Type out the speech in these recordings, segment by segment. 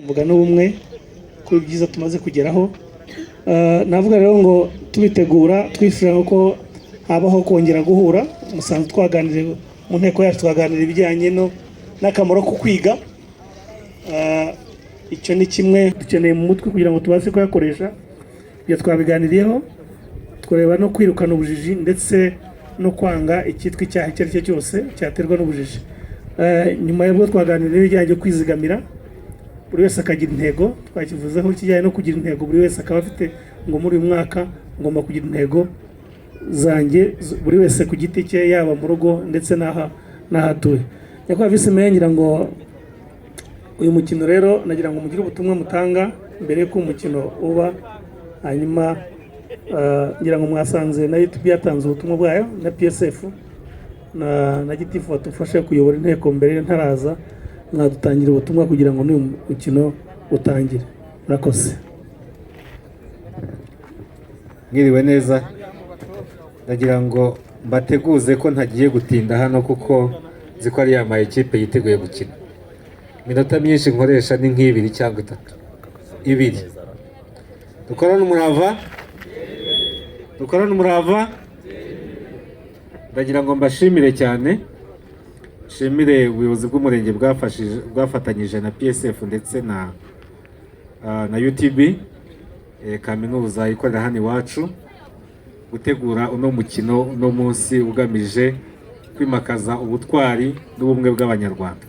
mvuga n'ubumwe ku byiza tumaze kugeraho. Navuga rero ngo tubitegura twifuje ko habaho kongera guhura, musanzwe twaganiriye mu nteko yacu, twaganira ibijyanye n'akamaro ko kwiga. Icyo ni kimwe dukeneye mu mutwe kugira ngo tubashe kuyakoresha. Ibyo twabiganiriyeho, twareba no kwirukana ubujiji ndetse no kwanga icyitwa icyaha icyo ari cyo cyose cyaterwa n'ubujiji. Nyuma y'ubwo twaganiriye ibijyanye kwizigamira, buri wese akagira intego. Twakivuzeho ikijyanye no kugira intego, buri wese akaba afite ngo muri uyu mwaka ngomba kugira intego zanjye, buri wese ku giti cye, yaba mu rugo ndetse n'ahatuye. Nyakubahwa Visi Meya, ngira ngo uyu mukino rero nagira ngo mugire ubutumwa mutanga mbere y'uko umukino uba. Hanyuma ngira ngo mwasanze na YouTube yatanze ubutumwa bwayo, na PSF na Gitifu batufashe kuyobora inteko mbere ntaraza, mwadutangira ubutumwa kugira ngo n'uyu mukino utangire. Murakoze. Mwiriwe neza, ndagira ngo mbateguze ko ntagiye gutinda hano kuko nzi ko ari ya ma ekipe yiteguye gukina. Iminota myinshi nkoresha ni nk'ibiri cyangwa itatu. Ibiri. Dukorane umurava. Ndagira ngo mbashimire cyane. Shimire ubuyobozi bw'umurenge bwafatanyije na PSF ndetse na UTB, kaminuza ikorera hano iwacu, gutegura uno mukino uno munsi ugamije kwimakaza ubutwari n'ubumwe bw'Abanyarwanda.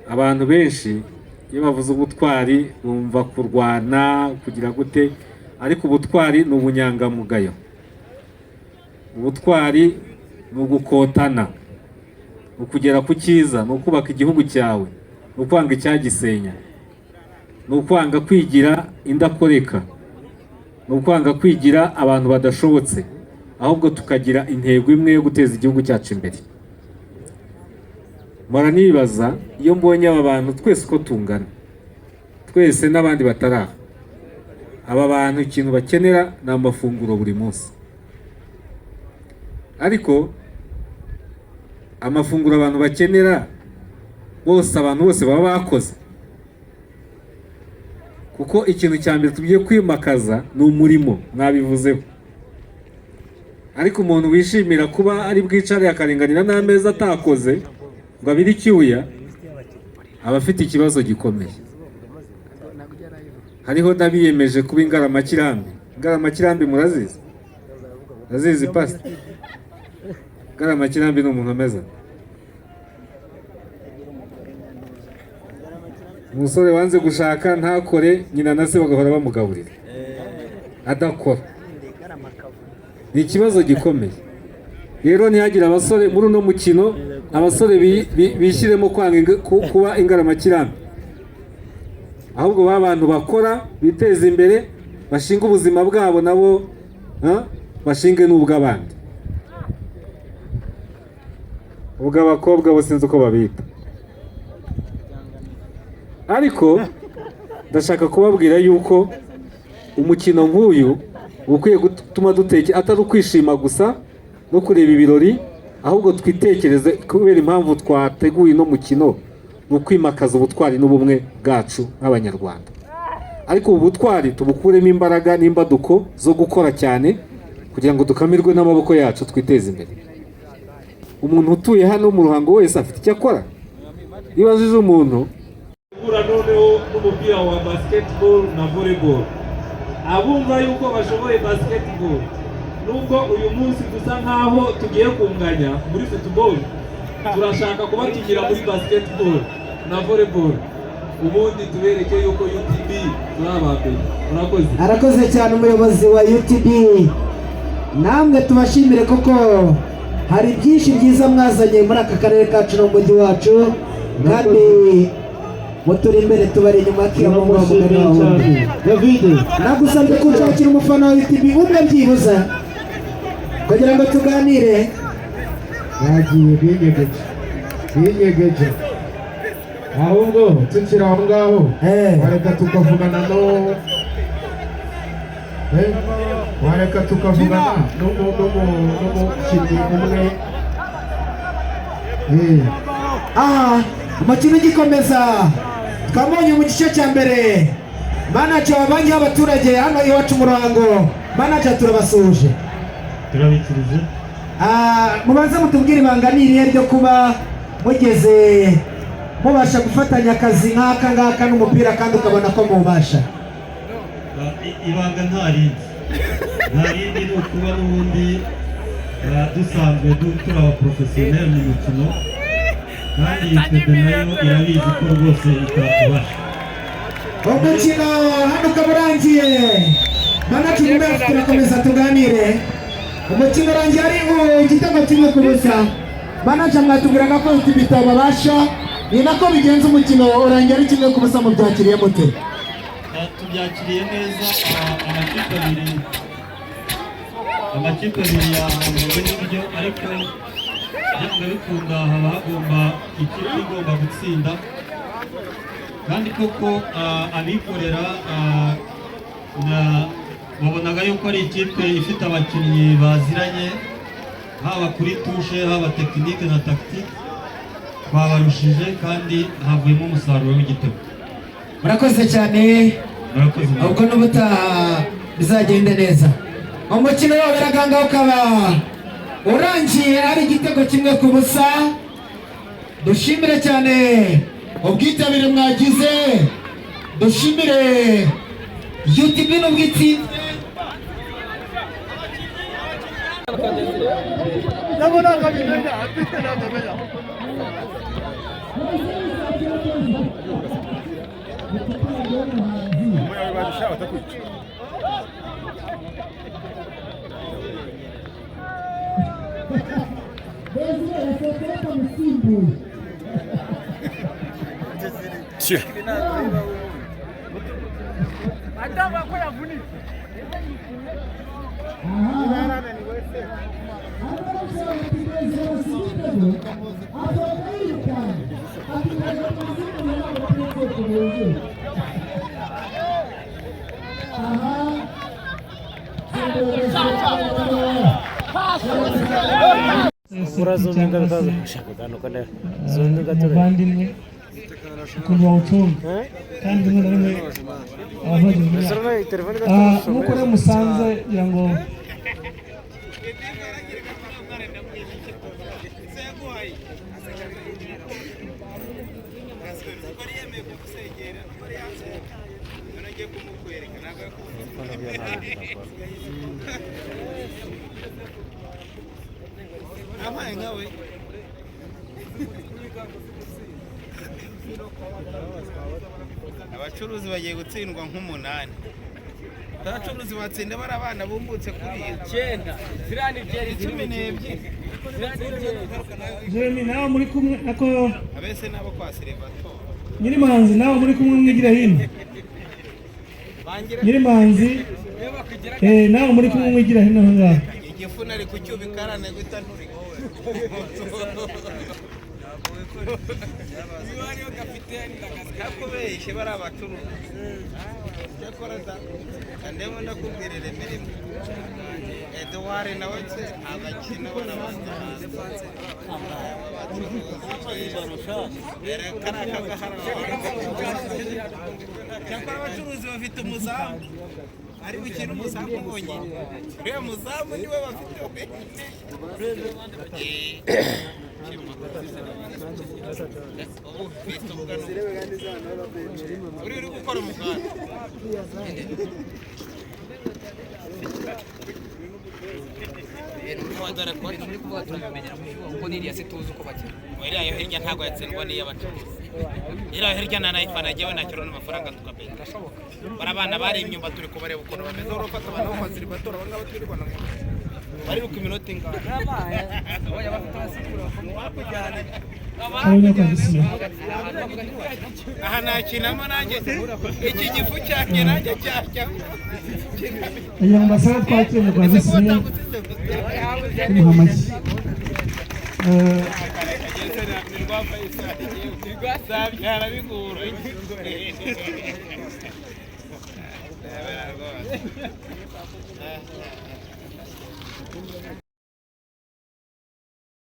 Abantu benshi iyo bavuze ubutwari bumva kurwana, kugira gute, ariko ubutwari ni ubunyangamugayo. Ubutwari ni ugukotana, ni ukugera ku cyiza, ni ukubaka igihugu cyawe, ni ukwanga icyagisenya, ni ukwanga kwigira indakoreka, ni ukwanga kwigira abantu badashobotse, ahubwo tukagira intego imwe yo guteza igihugu cyacu imbere. Mpora nibaza iyo mbonye aba bantu twese uko tungana, twese n'abandi bataraha, aba bantu ikintu bakenera ni amafunguro buri munsi. Ariko amafunguro abantu bakenera bose, abantu bose baba bakoze, kuko ikintu cya mbere tugiye kwimakaza ni umurimo, mwabivuzeho. Ariko umuntu wishimira kuba ari bwicare akarenganira n'ameza atakoze ngo abire icyuya, aba afite ikibazo gikomeye. Hariho n'abiyemeje kuba ingaramakirambi. Ingaramakirambi murazizi? Murazizi pasi? Ingaramakirambi ni umuntu ameze umusore wanze gushaka, ntakore, nyina na se bagahora bamugaburira adakora. Ni ikibazo gikomeye. Rero ntihagire abasore muri uno mukino, abasore bishyiremo kwanga kuba ingaramakirambi, ahubwo abantu bakora, biteza imbere, bashinga ubuzima bwabo nabo, bashinge n'ubw'abandi. Ubw'abakobwa bo sinzi uko babita. Ariko ndashaka kubabwira yuko umukino nk'uyu ukwiye gutuma atari ukwishima gusa no kureba ibirori, ahubwo twitekereze kubera impamvu twateguye no mukino, ni ukwimakaza ubutwari n'ubumwe bwacu nk'Abanyarwanda. Ariko ubu butwari tubukuremo imbaraga n'imbaduko zo gukora cyane kugira ngo dukamirwe n'amaboko yacu, twiteze imbere. Umuntu utuye hano mu Ruhango wese afite icyo akora. Ibajije umuntu noneho n'umupira wa basketball na volleyball, abumva yuko bashoboye basketball, nubwo uyu munsi dusa nkaho tugiye kunganya muri football, turashaka kubatugira muri basketball na volleyball, ubundi tubereke yuko UTB turabambere. Murakoze. Arakoze cyane umuyobozi wa UTB. Namwe tubashimire kuko hari byinshi byiza mwazanye muri aka karere kacu no mu mujyi wacu, kandi muturi imbere tubari inyuma kiramo mugari wawe. David, nagusabye kunshakira umufana wa UTB umwe byibuza kugira ngo tuganire. Yagiye binyegeje ahubwo tukiri aho ngaho, wareka tukavugana n'umukinnyi umwe. umukino ugikomeza twabonye mu gice cya mbere manager wa banki y'abaturage hano iwacu mu Ruhango. Manager turabasuje, turabikirize. Mubanze mutubwire ibanga ni irihe ryo kuba mugeze mubasha gufatanya akazi nk'aka ngaka n'umupira kandi ukabona ko mubasha? Ibanga nta rindi ni ukuba n'ubundi dusanzwe turi abaprofesiyoneri mu mukino, kandi iyi fede nayo irabizi ko rwose itatubasha. Umukino hano ukaba urangiye, manager umwe turakomeza tuganire. Umukino urangiye ari igitego kimwe ku busa. Manager mwatubwiraga ko ibitabo babasha, ni nako bigenza umukino urangiye ari kimwe ku busa, mubyakiriye mute? Tubyakiriye neza. Amakipe abiri yahanganye n'ibyo, ariko byanga bikunda haba hagomba ikipe igomba gutsinda, kandi koko abikorera babonaga yuko ari ikipe ifite abakinnyi baziranye, haba kuri tushe, haba tekinike na tactique, twabarushije kandi havuyemo umusaruro w'igitego. Murakoze cyane, ubwo n'ubutaha bizagende neza. Umukino w'abiraganga ukaba urangiye ari igitego kimwe ku busa. Dushimire cyane ubwitabire mwagize, dushimire UTB n'ubwitsinze. abavandimwe ukuntu bawucunga kandi rimwe na rimwe nk'uko rero musanze kugira ngo abacuruzi bagiye gutsindwa nk'umunani. Abacuruzi batsinda bari abana bumbutse kuri 12. Jeremy nawe muri kumwe nako abese nabo kwa Silvato Nyirimanzi nawe muri kumwe mwigira hino. Nyirimanzi nawe muri kumwe mwigira hino ngaho. Igifuna ari kucyubikarane gutanuri Iwariyo kapiteni kakubeshe bari abacuruzi. Cyakora ndemo ndakubwirira imirimo. Edouard nawe agakina barabanda. Cyakora abacuruzi bafite umuzamu. Ari gukina umuzamu ubonye. Uriya muzamu niwe bafite. Uri gukora umuganda. Dore ko muri kuvuga turamenyera kuko niriya situzi uko bakina. Iriya yo hirya ntabwo yatsindwa n'iy'abacuruzi. Iriya hirya na nayifana jyewe nakiro n'amafaranga tukabenda. Barabana bari inyumba turi kubareba ukuntu bameze urufata abantu bo kwazira batora abangaba turi bana. Bari ku minota ingana. Oya bafite abasikura bakujyana. Aha nakinamo nanjye iki gifu cyanjye nanjye cyajyamo. Iyo mbasaba twakire mu Rwanda sinya Muhamadi Rwasabyara bigura